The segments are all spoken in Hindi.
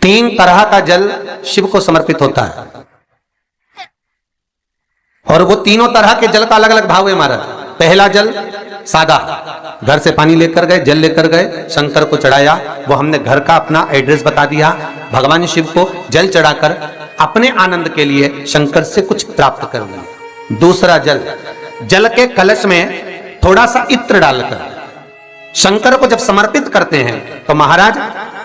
तीन तरह का जल शिव को समर्पित होता है और वो तीनों तरह के जल का अलग अलग भाव है महाराज। पहला जल सादा, घर से पानी लेकर गए, जल लेकर गए, शंकर को चढ़ाया, वो हमने घर का अपना एड्रेस बता दिया, भगवान शिव को जल चढ़ाकर अपने आनंद के लिए शंकर से कुछ प्राप्त कर लिया। दूसरा जल, जल के कलश में थोड़ा सा इत्र डालकर शंकर को जब समर्पित करते हैं तो महाराज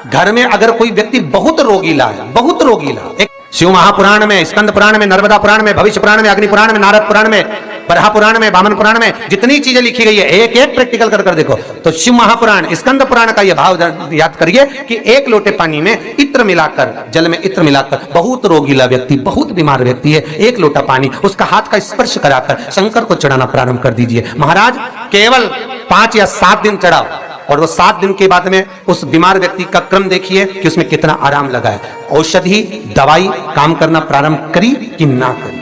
घर में अगर कोई व्यक्ति बहुत रोगीला है, बहुत रोगीला, एक शिव महापुराण में, स्कंद पुराण में, नर्मदा पुराण में, भविष्य पुराण में, अग्नि पुराण में, नारद पुराण में, बरहा पुराण में, वामन पुराण में जितनी चीजें लिखी गई है एक एक प्रैक्टिकल कर देखो तो शिव महापुराण, स्कंद पुराण का यह भाव याद करिए कि एक लोटे पानी में इत्र मिलाकर, जल में इत्र मिलाकर, बहुत रोगीला व्यक्ति, बहुत बीमार व्यक्ति है, एक लोटा पानी उसका हाथ का स्पर्श कराकर शंकर को चढ़ाना प्रारंभ कर दीजिए। महाराज केवल 5 या 7 दिन चढ़ाओ और वो 7 दिन के बाद में उस बीमार व्यक्ति का क्रम देखिए कि उसमें कितना आराम लगा है। औषधि दवाई काम करना प्रारंभ करी कि ना करी।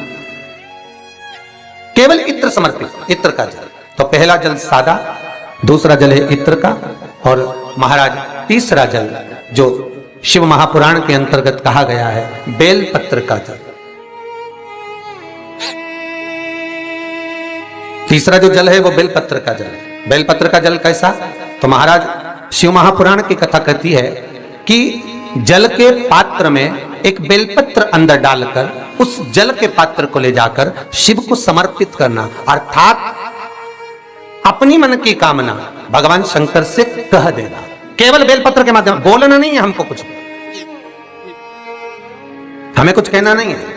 केवल इत्र समर्पित, इत्र का जल। तो पहला जल सादा, दूसरा जल है इत्र का, और महाराज तीसरा जल जो शिव महापुराण के अंतर्गत कहा गया है बेलपत्र का जल। तीसरा जो जल है वो बेलपत्र का जल। बेलपत्र का जल कैसा? तो महाराज शिव महापुराण की कथा कहती है कि जल के पात्र में एक बेलपत्र अंदर डालकर उस जल के पात्र को ले जाकर शिव को समर्पित करना, अर्थात अपनी मन की कामना भगवान शंकर से कह देना। केवल बेलपत्र के माध्यम, बोलना नहीं है हमको, कुछ हमें कुछ कहना नहीं है।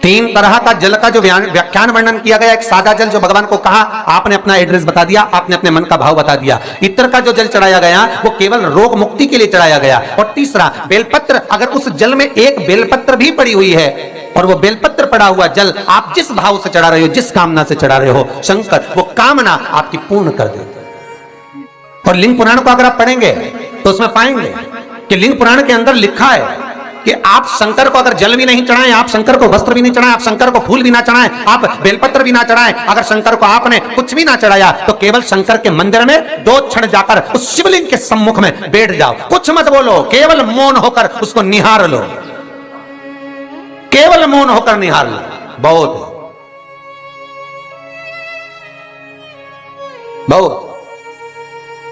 3 तरह का जल का जो व्याख्यान वर्णन किया गया, एक सादा जल जो भगवान को कहा, आपने अपना एड्रेस बता दिया, आपने अपने मन का भाव बता दिया। इत्र का जो जल चढ़ाया गया वो केवल रोग मुक्ति के लिए चढ़ाया गया। और तीसरा बेलपत्र, अगर उस जल में एक बेलपत्र भी पड़ी हुई है और वो बेलपत्र पड़ा हुआ जल आप जिस भाव से चढ़ा रहे हो, जिस कामना से चढ़ा रहे हो, शंकर वो कामना आपकी पूर्ण कर देते। और लिंग पुराण को अगर आप पढ़ेंगे तो उसमें पाएंगे कि लिंग पुराण के अंदर लिखा है कि आप शंकर को अगर जल भी नहीं चढ़ाएं, आप शंकर को वस्त्र भी नहीं चढ़ाएं, आप शंकर को फूल भी ना चढ़ाएं, आप बेलपत्र भी ना चढ़ाएं, अगर शंकर को आपने कुछ भी ना चढ़ाया तो केवल शंकर के मंदिर में 2 क्षण जाकर उस शिवलिंग के सम्मुख में बैठ जाओ, कुछ मत बोलो, केवल मौन होकर उसको निहार लो, केवल मौन होकर निहार लो। बहुत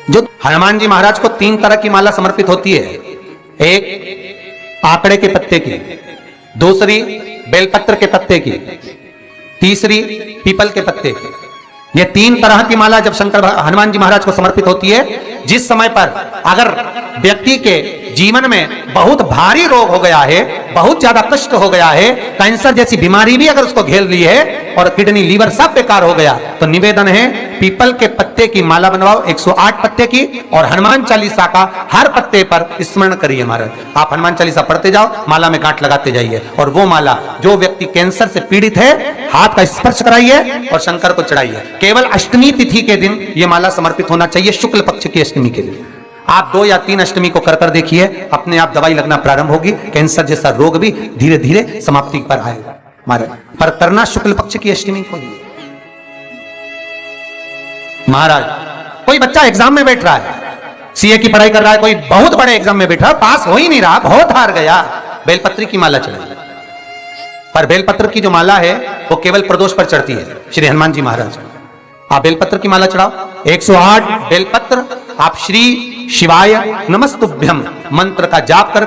जो हनुमान जी महाराज को 3 तरह की माला समर्पित होती है, एक आकड़े के पत्ते की, दूसरी बेलपत्र के पत्ते की, तीसरी पीपल के पत्ते की। ये 3 तरह की माला जब शंकर हनुमान जी महाराज को समर्पित होती है, जिस समय पर अगर व्यक्ति के जीवन में बहुत भारी रोग हो गया है, बहुत ज्यादा कष्ट हो गया है, कैंसर जैसी बीमारी भी अगर उसको घेर ली है और किडनी लीवर सब बेकार हो गया, तो निवेदन है पीपल के पत्ते की माला बनवाओ, 108 पत्ते की, और हनुमान चालीसा का हर पत्ते पर स्मरण करिए। महाराज आप हनुमान चालीसा पढ़ते जाओ, माला में गांठ लगाते जाइए, और वो माला जो व्यक्ति कैंसर से पीड़ित है हाथ का स्पर्श कराइए और शंकर को चढ़ाइए। केवल अष्टमी तिथि के दिन ये माला समर्पित होना चाहिए, शुक्ल पक्ष की अष्टमी के दिन। आप 2 या 3 अष्टमी को कर देखिए, अपने आप दवाई लगना प्रारंभ होगी, कैंसर जैसा रोग भी धीरे धीरे समाप्ति पर आएगा। महाराज पर करना शुक्ल पक्ष की अष्टमी को। महाराज कोई बच्चा एग्जाम में बैठ रहा है, सीए की पढ़ाई कर रहा है, कोई बहुत बड़े एग्जाम में बैठा, पास हो ही नहीं रहा, बहुत हार गया, बेलपत्र की माला चढ़ाई। पर बेलपत्र की जो माला है वो केवल प्रदोष पर चढ़ती है श्री हनुमान जी महाराज। आप बेलपत्र की माला चढ़ाओ, 108 बेलपत्र, आप श्री शिवाय नमस्तुभ्यम मंत्र का जाप कर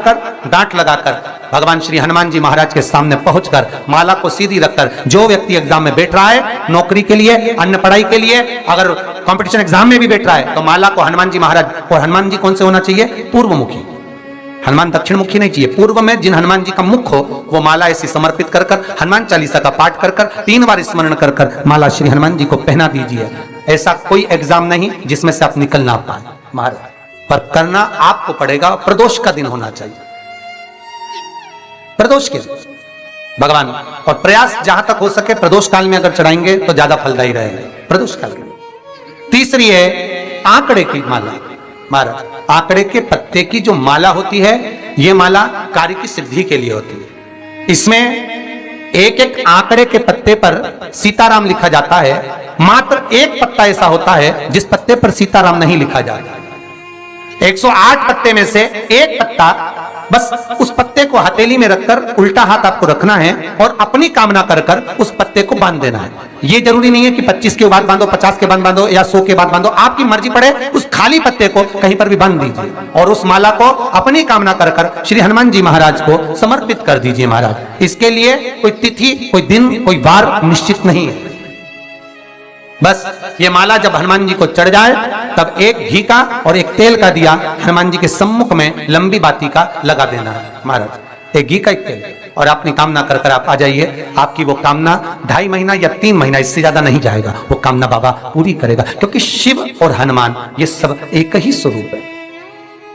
गांठ लगाकर भगवान श्री हनुमान जी महाराज के सामने पहुंचकर माला को सीधी रखकर, जो व्यक्ति एग्जाम में बैठ रहा है, नौकरी के लिए, अन्य पढ़ाई के लिए, अगर कंपटीशन एग्जाम में भी बैठ रहा है, तो माला को हनुमान जी महाराज, और हनुमान जी कौन से होना चाहिए? पूर्वमुखी। हनुमान दक्षिण मुखी नहीं चाहिए, पूर्व में जिन हनुमान जी का मुख हो वो माला ऐसी समर्पित कर हनुमान चालीसा का पाठ कर 3 बार स्मरण कर माला श्री हनुमान जी को पहना दीजिए। ऐसा कोई एग्जाम नहीं जिसमें से आप निकल ना पाए महाराज, पर करना आपको पड़ेगा। प्रदोष का दिन होना चाहिए, प्रदोष के दिन भगवान, और प्रयास जहां तक हो सके प्रदोष काल में अगर चढ़ाएंगे तो ज्यादा फलदायी रहेगा, प्रदोष काल में। तीसरी है आंकड़े की माला। महाराज आंकड़े के पत्ते की जो माला होती है, यह माला कार्य की सिद्धि के लिए होती है। इसमें एक एक आंकड़े के पत्ते पर सीताराम लिखा जाता है, मात्र एक पत्ता ऐसा होता है जिस पत्ते पर सीताराम नहीं लिखा जाता। 108 पत्ते में से एक पत्ता बस उस पत्ते को हथेली में रखकर उल्टा हाथ आपको रखना है और अपनी कामना कर कर उस पत्ते को बांध देना है। ये जरूरी नहीं है कि 25 के बाद बांधो, 50 के बाद बांधो या 100 के बाद बांधो, आपकी मर्जी पड़े उस खाली पत्ते को कहीं पर भी बांध दीजिए और उस माला को अपनी कामना कर कर श्री हनुमान जी महाराज को समर्पित कर दीजिए महाराज। इसके लिए कोई तिथि, कोई दिन, कोई वार निश्चित नहीं है। बस ये माला जब हनुमान जी को चढ़ जाए तब एक घी का और एक तेल का दिया हनुमान जी के सम्मुख में लंबी बाती का लगा देना है महाराज, एक घी का एक तेल, और अपनी कामना कर कर आप आ जाइए। आपकी वो कामना 2.5 महीना या 3 महीना इससे ज्यादा नहीं जाएगा, वो कामना बाबा पूरी करेगा, क्योंकि शिव और हनुमान ये सब एक ही स्वरूप है।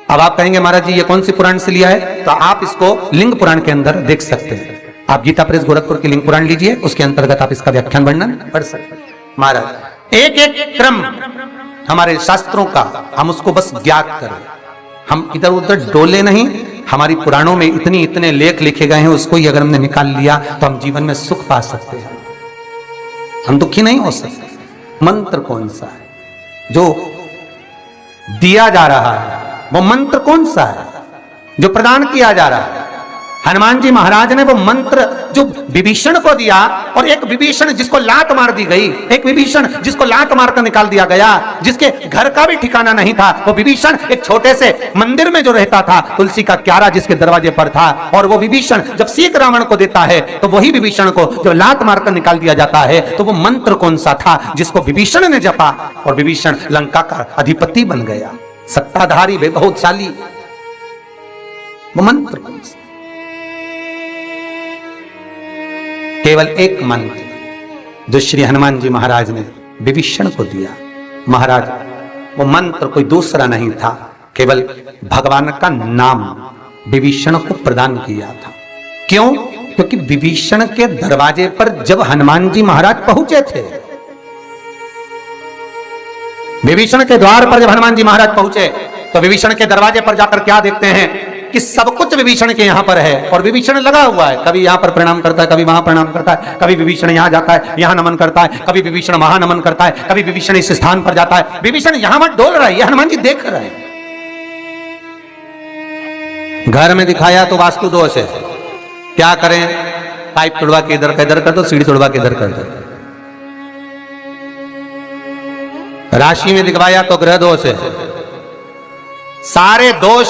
अब आप कहेंगे महाराज जी ये कौन सी पुराण से लिया है, तो आप इसको लिंग पुराण के अंदर देख सकते हैं। आप गीता प्रेस गोरखपुर की लिंग पुराण लीजिए, उसके अंतर्गत आप इसका व्याख्यान वर्णन पढ़ सकते हैं महाराज। एक एक क्रम हमारे शास्त्रों का हम उसको बस ज्ञात करें, हम इधर उधर डोले नहीं। हमारी पुराणों में इतने लेख लिखे गए हैं, उसको ही अगर हमने निकाल लिया तो हम जीवन में सुख पा सकते हैं, हम दुखी नहीं हो सकते। मंत्र कौन सा है जो दिया जा रहा है, वो मंत्र कौन सा है जो प्रदान किया जा रहा है? हनुमान जी महाराज ने वो मंत्र जो विभीषण को दिया, और एक विभीषण जिसको लात मार दी गई, एक विभीषण जिसको लात मारकर निकाल दिया गया, जिसके घर का भी ठिकाना नहीं था, वो विभीषण एक छोटे से मंदिर में जो रहता था, तुलसी का क्यारा जिसके दरवाजे पर था, और वो विभीषण जब सीख रावण को देता है तो वही विभीषण को जब लात मारकर निकाल दिया जाता है, तो वो मंत्र कौन सा था जिसको विभीषण ने जपा और विभीषण लंका का अधिपति बन गया, सत्ताधारी बहुशाली? वो मंत्र कौन सा? केवल एक मंत्र जो श्री हनुमान जी महाराज ने विभीषण को दिया। महाराज वो मंत्र कोई दूसरा नहीं था, केवल भगवान का नाम विभीषण को प्रदान किया था। क्यों? क्योंकि विभीषण के दरवाजे पर जब हनुमान जी महाराज पहुंचे थे, विभीषण के द्वार पर जब हनुमान जी महाराज पहुंचे तो विभीषण के दरवाजे पर जाकर क्या देखते हैं कि सब कुछ विभीषण के यहां पर है, और विभीषण लगा हुआ है, कभी यहां पर प्रणाम करता है, कभी वहां प्रणाम करता है, कभी विभीषण यहां जाता है, यहां नमन करता है, कभी विभीषण वहां नमन करता है, कभी विभीषण इस स्थान पर जाता है, विभीषण यहां मत डोल रहा है, ये हनुमान जी देख रहे हैं। घर में दिखाया तो वास्तु दोष है, क्या करें? पाइप तोड़वा के इधर का इधर कर दो, सीढ़ी तोड़वा के इधर कर दो। राशि में दिखवाया तो ग्रह दोष है। सारे दोष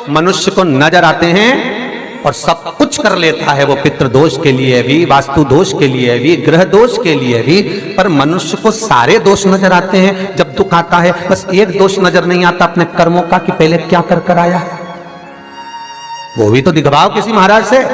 मनुष्य को नजर आते हैं और सब कुछ कर लेता है वो, पितृ दोष के लिए भी, वास्तु दोष के लिए भी, ग्रह दोष के लिए भी, पर मनुष्य को सारे दोष नजर आते हैं। जब दुख आता है बस एक दोष नजर नहीं आता अपने कर्मों का कि पहले क्या कर कर आया है, वो भी तो दिखवाओ किसी महाराज से।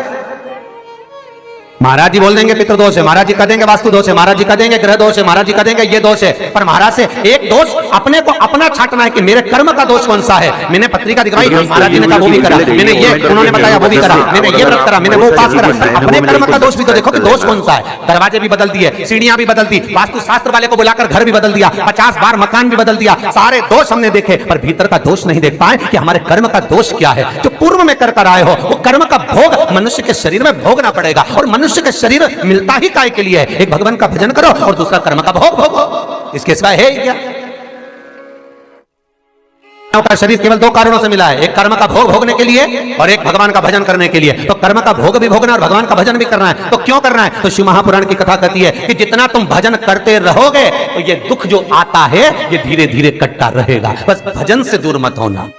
महाराज जी बोल देंगे पितृ दोष है, महाराज जी कह देंगे वास्तु दोष है, महाराज जी कह देंगे ग्रह दोष है, महाराज जी कह देंगे ये दोष है, पर महाराज से एक दोष अपने को अपना छाटना है कि मेरे कर्म का दोष कौन सा है। मैंने पत्रिका दिखवाई, महाराज जी ने कहा वो भी करा, मैंने ये उन्होंने बताया वो भी करा, मैंने ये व्रत करा, मैंने वो उपास करा, अपने कर्म का दोष भी तो देखो कि दोष कौन सा है। दरवाजे भी बदल दिए, सीढ़ियां भी बदल दी, वास्तु शास्त्र वाले को बुलाकर घर भी बदल दिया, 50 बार मकान भी बदल दिया, सारे दोष हमने देखे, पर भीतर का दोष नहीं देख पाए कि हमारे कर्म का दोष क्या है। जो पूर्व में कर कर आए हो वो कर्म का भोग मनुष्य के शरीर में भोगना पड़ेगा, और मनुष्य के शरीर मिलता ही काय के लिए है? एक भगवान का भजन करो और दूसरा कर्म का भोग भोगो, इसके सिवाय है ही क्या? का शरीर केवल 2 कारणों से मिला है, एक कर्म का भोग भोगने के लिए और एक भगवान का भजन करने के लिए। तो कर्म का भोग भी भोगना और भगवान का भजन भी करना है, तो क्यों करना है? तो शिव महापुराण की कथा कहती है कि जितना तुम भजन करते रहोगे तो ये दुख जो आता है ये धीरे धीरे कटता रहेगा, बस भजन से दूर मत होना।